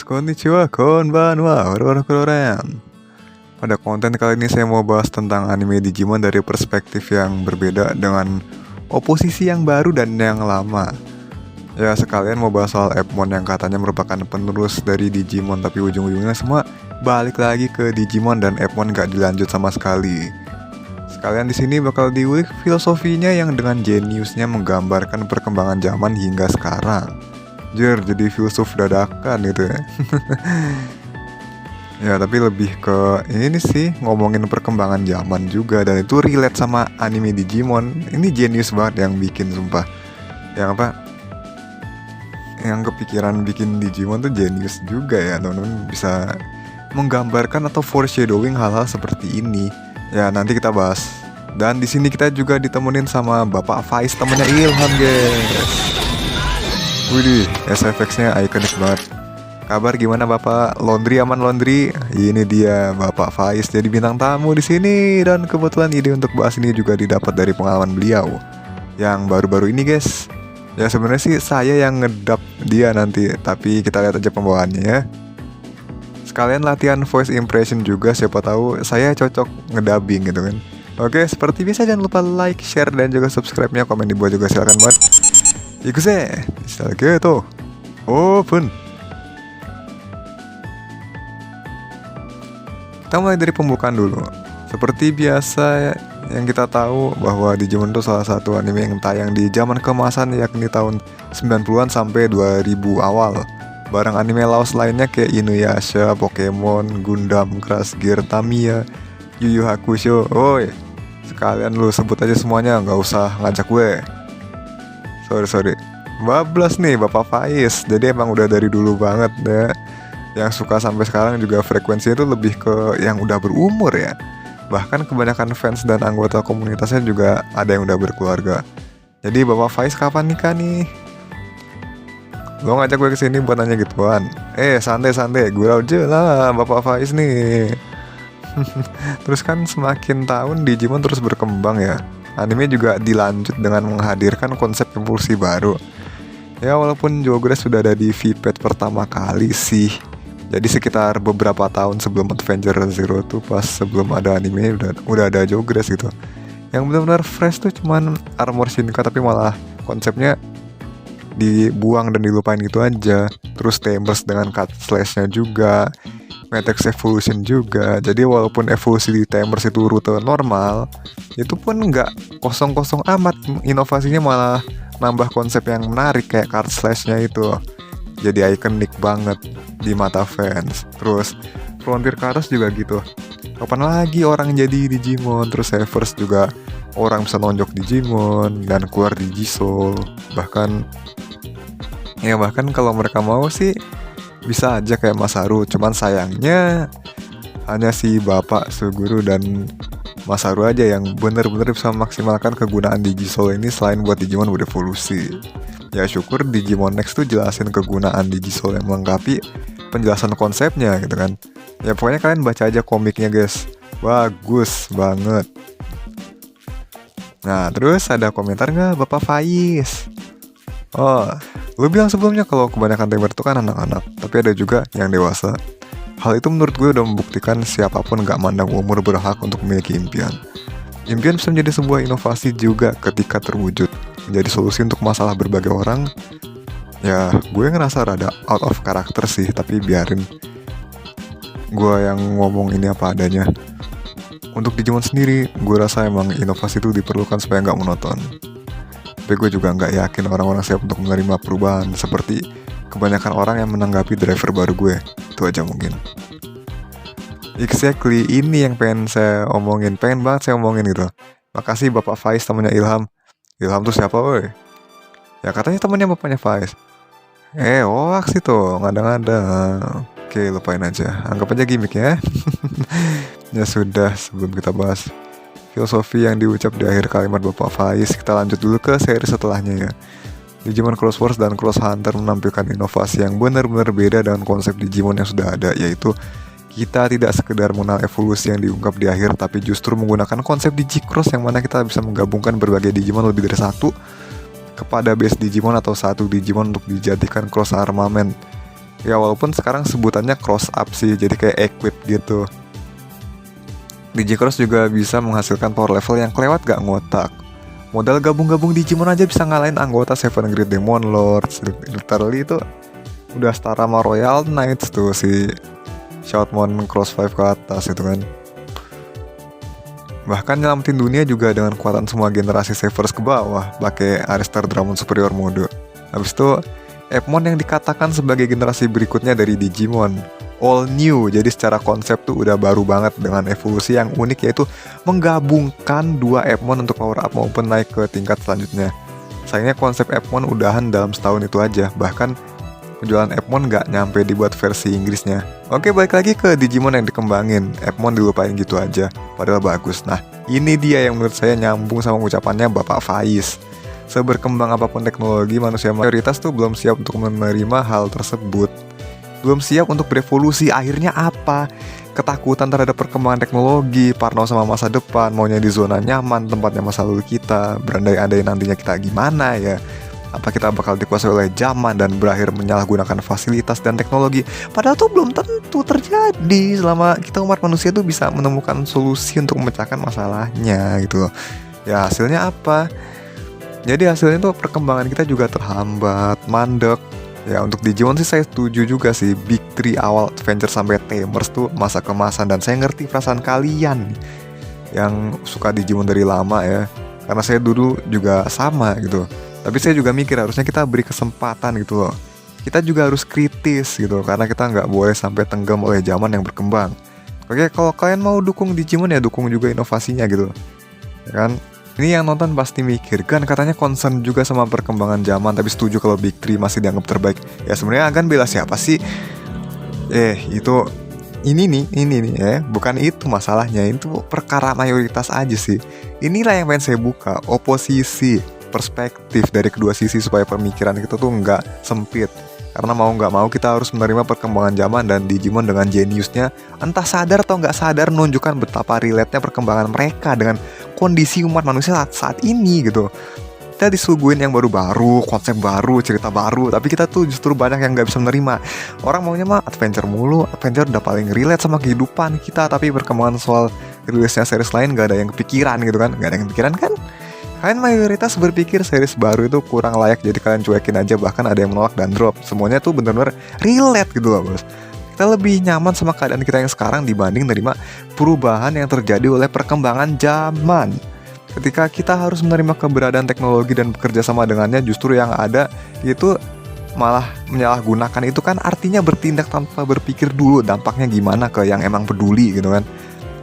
konnichiwa, konbanwa, warahmatullahi. Pada konten kali ini saya mau bahas tentang anime Digimon dari perspektif yang berbeda dengan oposisi yang baru dan yang lama. Ya sekalian mau bahas soal Epmon yang katanya merupakan penerus dari Digimon, tapi ujung-ujungnya semua balik lagi ke Digimon dan Epmon gak dilanjut sama sekali. Sekalian di sini bakal diulik filosofinya yang dengan jeniusnya menggambarkan perkembangan zaman hingga sekarang. Jadi filsuf dadakan gitu ya. Ya tapi lebih ke ini sih, ngomongin perkembangan zaman juga, dan itu relate sama anime Digimon. Ini jenius banget yang bikin, sumpah. Yang kepikiran bikin Digimon tuh jenius juga ya, teman-teman. Bisa menggambarkan atau foreshadowing hal-hal seperti ini. Ya nanti kita bahas. Dan di sini kita juga ditemenin sama Bapak Faiz, temennya Ilham, guys. Widih, SFX-nya ikonik banget. Kabar gimana Bapak? Laundry aman laundry? Ini dia Bapak Faiz jadi bintang tamu di sini, dan kebetulan ide untuk bahas ini juga didapat dari pengalaman beliau yang baru-baru ini, guys. Ya sebenarnya sih saya yang ngedub dia nanti, tapi kita lihat aja pembawaannya ya. Sekalian latihan voice impression juga, siapa tahu saya cocok ngedubbing gitu kan. Oke, seperti biasa jangan lupa like, share, dan juga subscribe-nya. Komen di bawah juga silakan banget. Ikuse, gitu. Open. Kita mulai dari pembukaan dulu. Seperti biasa yang kita tahu bahwa Digimon itu salah satu anime yang tayang di zaman keemasan, yakni tahun 90-an sampai 2000 awal. Barang anime laos lainnya kayak Inuyasha, Pokemon, Gundam, Crush Gear, Tamiya, Yu Yu Hakusho. Oi, sekalian lu sebut aja semuanya, nggak usah ngajak gue. Sorry, bablas nih Bapak Faiz. Jadi emang udah dari dulu banget ya, yang suka sampai sekarang juga frekuensinya itu lebih ke yang udah berumur ya. Bahkan kebanyakan fans dan anggota komunitasnya juga ada yang udah berkeluarga. Jadi Bapak Faiz kapan nikah nih? Lo ngajak gue kesini buat nanya gituan. Santai, gue aja lah Bapak Faiz nih. Terus kan semakin tahun Digimon terus berkembang ya. Anime juga dilanjut dengan menghadirkan konsep evolusi baru. Ya walaupun Jogress sudah ada di VPET pertama kali sih. Jadi sekitar beberapa tahun sebelum Adventure Zero tuh, pas sebelum ada anime udah ada Jogress gitu. Yang benar-benar fresh tuh cuman Armor Shinka, tapi malah konsepnya dibuang dan dilupain gitu aja. Terus Tamers dengan cut slash-nya juga, Matrix Evolution juga. Jadi walaupun evolusi di Tamers itu rute normal, itu pun nggak kosong-kosong amat. Inovasinya malah nambah konsep yang menarik kayak card slash-nya itu. Jadi ikonik banget di mata fans. Terus Frontier Kairos juga gitu. Kapan lagi orang jadi Digimon? Terus Evers juga orang bisa nonjok Digimon dan keluar Digisoul. Bahkan kalau mereka mau sih bisa aja kayak Masaru. Cuman sayangnya hanya si Bapak Suguru dan Masaru aja yang benar-benar bisa memaksimalkan kegunaan Digisoul ini selain buat Digimon berevolusi. Ya syukur Digimon Next tuh jelasin kegunaan Digisoul yang melengkapi penjelasan konsepnya gitu kan. Ya pokoknya kalian baca aja komiknya, guys. Bagus banget. Nah terus ada komentar nggak Bapak Faiz? Oh, lu bilang sebelumnya kalau kebanyakan gamer itu kan anak-anak, tapi ada juga yang dewasa. Hal itu menurut gue udah membuktikan siapapun gak mandang umur berhak untuk memiliki impian. Impian bisa menjadi sebuah inovasi juga ketika terwujud, menjadi solusi untuk masalah berbagai orang. Ya, gue ngerasa rada out of character sih, tapi biarin. Gue yang ngomong ini apa adanya. Untuk Digimon sendiri, gue rasa emang inovasi itu diperlukan supaya gak monoton. Tapi gue juga gak yakin orang-orang siap untuk menerima perubahan, seperti kebanyakan orang yang menanggapi driver baru gue. Itu aja mungkin. Exactly, ini yang pengen banget saya omongin gitu. Makasih Bapak Faiz, temannya Ilham. Ilham tuh siapa woi? Ya katanya temannya bapaknya Faiz. Hoax itu, ngada-ngada. Oke, lupain aja, anggap aja gimmick ya. Ya sudah, sebelum kita bahas filosofi yang diucap di akhir kalimat Bapak Faiz, kita lanjut dulu ke seri setelahnya ya. Digimon Cross Wars dan Cross Hunter menampilkan inovasi yang benar-benar beda dengan konsep Digimon yang sudah ada, yaitu kita tidak sekedar mengenal evolusi yang diungkap di akhir, tapi justru menggunakan konsep Digicross yang mana kita bisa menggabungkan berbagai Digimon lebih dari satu kepada base Digimon atau satu Digimon untuk dijadikan cross armament. Ya walaupun sekarang sebutannya cross up sih, jadi kayak equip gitu. Digicross juga bisa menghasilkan power level yang kelewat gak ngotak. Modal gabung-gabung Digimon aja bisa ngalahin anggota Seven Great Demon Lords. Literally itu udah setara sama Royal Knights tuh si Shoutmon Cross 5 ke atas itu kan. Bahkan nyelamatin dunia juga dengan kekuatan semua generasi Savers ke bawah pakai Aristar Dramon Superior Mode. Habis itu Epmon yang dikatakan sebagai generasi berikutnya dari Digimon, all new, jadi secara konsep tuh udah baru banget dengan evolusi yang unik, yaitu menggabungkan dua Epmon untuk power up maupun naik ke tingkat selanjutnya. Sayangnya konsep Epmon udahan dalam setahun itu aja, bahkan penjualan Epmon nggak nyampe dibuat versi Inggrisnya. Oke, balik lagi ke Digimon yang dikembangin, Epmon dilupain gitu aja, padahal bagus. Nah, ini dia yang menurut saya nyambung sama ucapannya Bapak Faiz. Seberkembang apapun teknologi, manusia mayoritas tuh belum siap untuk menerima hal tersebut. Belum siap untuk berevolusi. Akhirnya apa? Ketakutan terhadap perkembangan teknologi, parno sama masa depan, maunya di zona nyaman, tempatnya masa lalu kita, berandai-andai nantinya kita gimana ya. Apa kita bakal dikuasai oleh zaman dan berakhir menyalahgunakan fasilitas dan teknologi? Padahal tuh belum tentu terjadi selama kita umat manusia tuh bisa menemukan solusi untuk memecahkan masalahnya gitu loh. Ya hasilnya apa? Jadi hasilnya tuh perkembangan kita juga terhambat, mandek. Ya untuk Digimon sih saya setuju juga sih, Big 3 awal Adventure sampai Tamers tuh masa kemasan, dan saya ngerti perasaan kalian yang suka Digimon dari lama ya. Karena saya dulu juga sama gitu. Tapi saya juga mikir harusnya kita beri kesempatan gitu loh. Kita juga harus kritis gitu, karena kita nggak boleh sampai tenggelam oleh zaman yang berkembang. Oke, kalau kalian mau dukung Digimon ya dukung juga inovasinya gitu, ya kan? Ini yang nonton pasti mikir, kan katanya concern juga sama perkembangan zaman, tapi setuju kalau Big 3 masih dianggap terbaik. Ya sebenarnya Agan bela siapa sih? Itu ini nih ya, bukan itu masalahnya, itu perkara mayoritas aja sih. Inilah yang pengen saya buka, oposisi perspektif dari kedua sisi supaya pemikiran kita tuh nggak sempit. Karena mau nggak mau kita harus menerima perkembangan zaman, dan Digimon dengan jeniusnya entah sadar atau nggak sadar menunjukkan betapa relate-nya perkembangan mereka dengan kondisi umat manusia saat ini gitu. Kita disuguhin yang baru-baru, konsep baru, cerita baru, tapi kita tuh justru banyak yang nggak bisa menerima. Orang maunya mah adventure mulu, adventure udah paling relate sama kehidupan kita, tapi perkembangan soal rilisnya series lain nggak ada yang kepikiran gitu kan, nggak ada yang kepikiran kan? Kalian mayoritas berpikir series baru itu kurang layak, jadi kalian cuekin aja, bahkan ada yang menolak dan drop. Semuanya tuh bener-bener relate gitu loh bos. Kita lebih nyaman sama keadaan kita yang sekarang dibanding menerima perubahan yang terjadi oleh perkembangan zaman. Ketika kita harus menerima keberadaan teknologi dan bekerja sama dengannya, justru yang ada itu malah menyalahgunakan. Itu kan artinya bertindak tanpa berpikir dulu dampaknya gimana ke yang emang peduli gitu kan.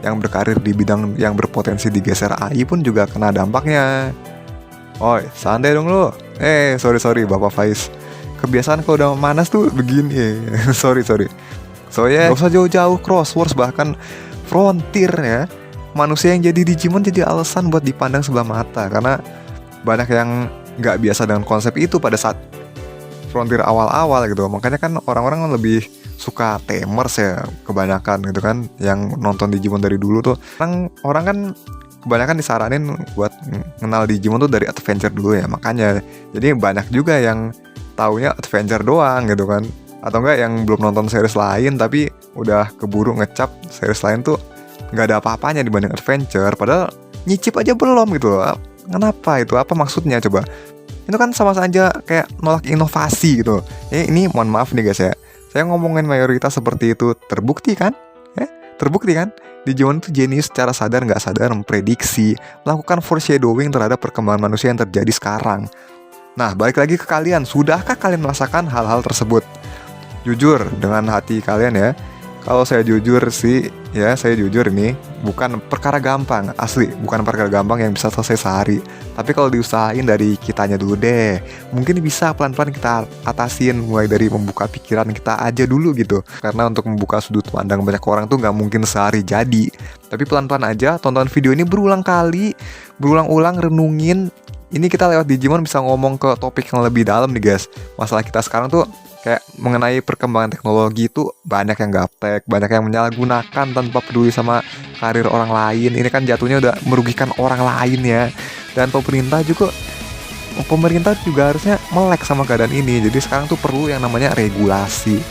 Yang berkarir di bidang yang berpotensi digeser AI pun juga kena dampaknya. Oi, santai dong lo. Sorry Bapak Faiz. Kebiasaan kalau udah manas tuh begini. sorry. Soalnya gak usah jauh-jauh Crosswords, bahkan Frontier ya. Manusia yang jadi Digimon jadi alasan buat dipandang sebelah mata, karena banyak yang gak biasa dengan konsep itu pada saat Frontier awal-awal gitu. Makanya kan orang-orang lebih suka Tamers ya kebanyakan gitu kan, yang nonton Digimon dari dulu tuh. Orang kan kebanyakan disaranin buat kenal Digimon tuh dari Adventure dulu ya, makanya jadi banyak juga yang taunya Adventure doang gitu kan, atau enggak yang belum nonton series lain tapi udah keburu ngecap series lain tuh nggak ada apa-apanya dibanding Adventure, padahal nyicip aja belum gitu loh. Kenapa itu? Apa maksudnya coba? Itu kan sama saja kayak nolak inovasi gitu. Ini mohon maaf nih guys ya, saya ngomongin mayoritas seperti itu, terbukti kan? Terbukti kan? Digimon itu jenius secara sadar nggak sadar memprediksi, melakukan foreshadowing terhadap perkembangan manusia yang terjadi sekarang. Nah, balik lagi ke kalian, sudahkah kalian merasakan hal-hal tersebut? Jujur dengan hati kalian ya. Kalau saya jujur sih, ya saya jujur ini bukan perkara gampang, asli bukan perkara gampang yang bisa selesai sehari. Tapi kalau diusahain dari kitanya dulu deh, mungkin bisa pelan-pelan kita atasin, mulai dari membuka pikiran kita aja dulu gitu. Karena untuk membuka sudut pandang banyak orang tuh nggak mungkin sehari jadi. Tapi pelan-pelan aja, tonton video ini berulang kali, berulang-ulang, renungin. Ini kita lewat Digimon bisa ngomong ke topik yang lebih dalam nih guys. Masalah kita sekarang tuh kayak mengenai perkembangan teknologi itu banyak yang gaptek, banyak yang menyalahgunakan tanpa peduli sama karir orang lain. Ini kan jatuhnya udah merugikan orang lain ya. Dan pemerintah juga harusnya melek sama keadaan ini. Jadi sekarang tuh perlu yang namanya regulasi.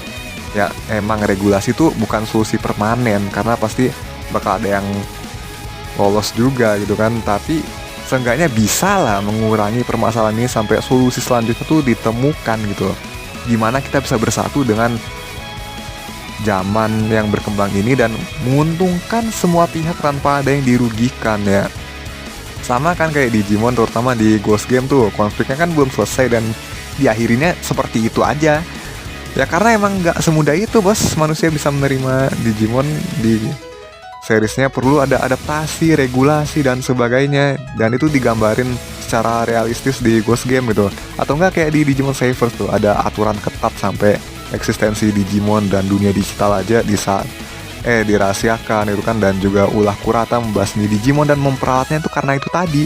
Ya emang regulasi tuh bukan solusi permanen, karena pasti bakal ada yang lolos juga gitu kan. Tapi seenggaknya bisa lah mengurangi permasalahan ini sampai solusi selanjutnya tuh ditemukan gitu loh. Gimana kita bisa bersatu dengan zaman yang berkembang ini dan menguntungkan semua pihak tanpa ada yang dirugikan ya. Sama kan kayak Digimon, terutama di Ghost Game tuh konfliknya kan belum selesai dan diakhirinya seperti itu aja. Ya karena emang nggak semudah itu bos, manusia bisa menerima Digimon di seriesnya perlu ada adaptasi, regulasi dan sebagainya. Dan itu digambarin secara realistis di Ghost Game gitu. Atau enggak kayak di Digimon Savers tuh ada aturan ketat sampai eksistensi Digimon dan dunia digital aja dirahasiakan itu kan. Dan juga ulah Kurata membasmi Digimon dan memperalatnya itu karena itu tadi.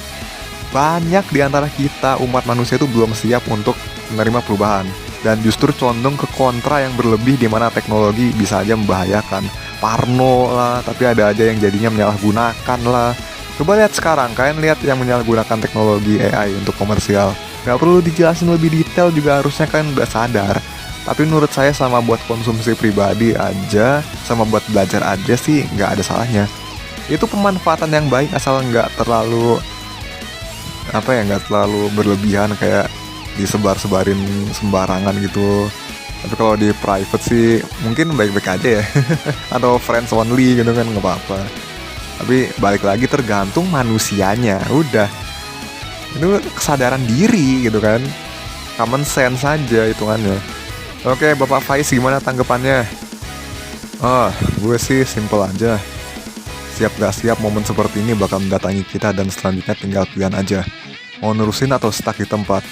Banyak di antara kita umat manusia itu belum siap untuk menerima perubahan dan justru condong ke kontra yang berlebih di mana teknologi bisa aja membahayakan. Parno lah, tapi ada aja yang jadinya menyalahgunakan lah. Coba lihat sekarang, kalian lihat yang menyalahgunakan teknologi AI untuk komersial. Gak perlu dijelasin lebih detail juga, harusnya kalian udah sadar. Tapi menurut saya sama buat konsumsi pribadi aja, sama buat belajar aja sih gak ada salahnya. Itu pemanfaatan yang baik asal gak terlalu gak terlalu berlebihan kayak disebar-sebarin sembarangan gitu. Tapi kalau di private sih mungkin baik-baik aja ya. Atau friends only gitu kan nggak apa-apa. Tapi balik lagi tergantung manusianya. Udah, itu kesadaran diri gitu kan, common sense aja hitungannya. Oke Bapak Faiz, gimana tanggapannya? Gue sih simple aja. Siap gak siap momen seperti ini bakal mendatangi kita dan selanjutnya tinggal pilihan aja. Mau nerusin atau stuck di tempat.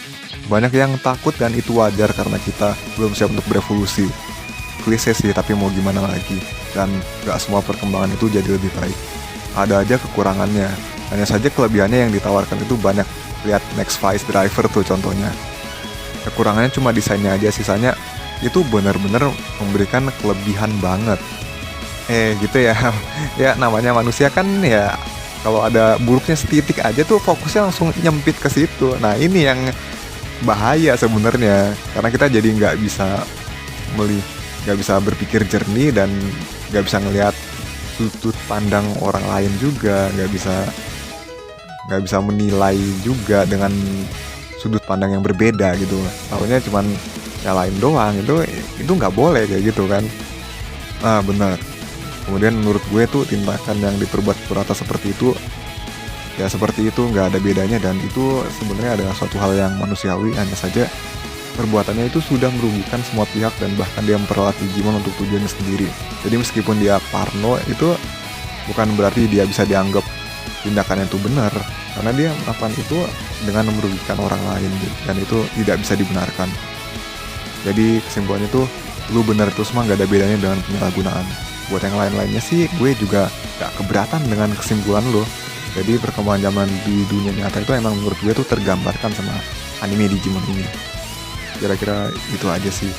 Banyak yang takut dan itu wajar karena kita belum siap untuk berevolusi. Klise sih, tapi mau gimana lagi. Dan gak semua perkembangan itu jadi lebih baik. Ada aja kekurangannya. Hanya saja kelebihannya yang ditawarkan itu banyak. Lihat Next Vice Driver tuh contohnya. Kekurangannya cuma desainnya aja, sisanya itu benar-benar memberikan kelebihan banget. Gitu ya. Ya namanya manusia kan ya, kalau ada buruknya setitik aja tuh fokusnya langsung nyempit ke situ. Nah ini yang bahaya sebenarnya, karena kita jadi nggak bisa berpikir jernih dan nggak bisa ngelihat sudut pandang orang lain juga, nggak bisa menilai juga dengan sudut pandang yang berbeda gitu. Taunya cuman nyalain doang, itu nggak boleh kayak gitu kan. Benar. Kemudian menurut gue tuh tindakan yang diperbuat Kurata seperti itu ya seperti itu, nggak ada bedanya, dan itu sebenarnya adalah suatu hal yang manusiawi. Hanya saja perbuatannya itu sudah merugikan semua pihak dan bahkan dia memperalat Digimon untuk tujuannya sendiri. Jadi meskipun dia parno, itu bukan berarti dia bisa dianggap tindakannya itu benar, karena dia melakukan itu dengan merugikan orang lain dan itu tidak bisa dibenarkan. Jadi kesimpulannya tuh, lu benar itu semua nggak ada bedanya dengan penyalahgunaan. Buat yang lain-lainnya sih gue juga gak keberatan dengan kesimpulan lo. Jadi perkembangan zaman di dunia nyata itu emang menurut gue tuh tergambarkan sama anime Digimon ini. Kira-kira itu aja sih.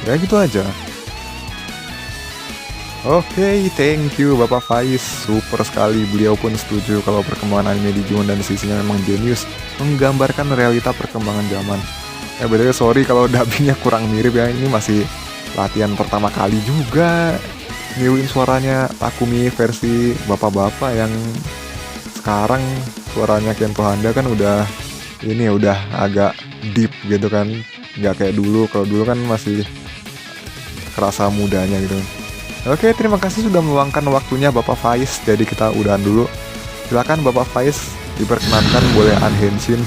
Ya gitu aja. Oke, thank you Bapak Faiz. Super sekali, beliau pun setuju kalau perkembangan anime Digimon dan sisinya memang jenius, menggambarkan realita perkembangan zaman. Ya btw sorry kalau dubbingnya kurang mirip ya, ini masih latihan pertama kali juga niruin suaranya Takumi versi bapak-bapak yang sekarang suaranya Kento Handa kan udah agak deep gitu kan, nggak kayak dulu. Kalau dulu kan masih kerasa mudanya gitu. Oke, terima kasih sudah meluangkan waktunya Bapak Faiz. Jadi kita udahan dulu. Silakan Bapak Faiz diperkenankan boleh unhenshin.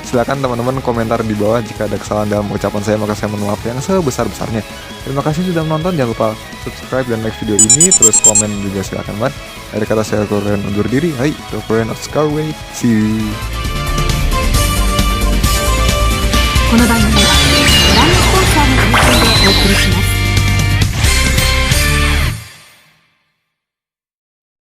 Silakan teman-teman komentar di bawah jika ada kesalahan dalam ucapan saya, maka saya mohon maaf yang sebesar-besarnya. Terima kasih sudah menonton, jangan lupa subscribe dan like video ini, terus komen juga silakan banget. Dari kata saya Korean undur diri, hai, Korean of Scarway, see you. この番組はご覧のスポンサーの提供でお送りします。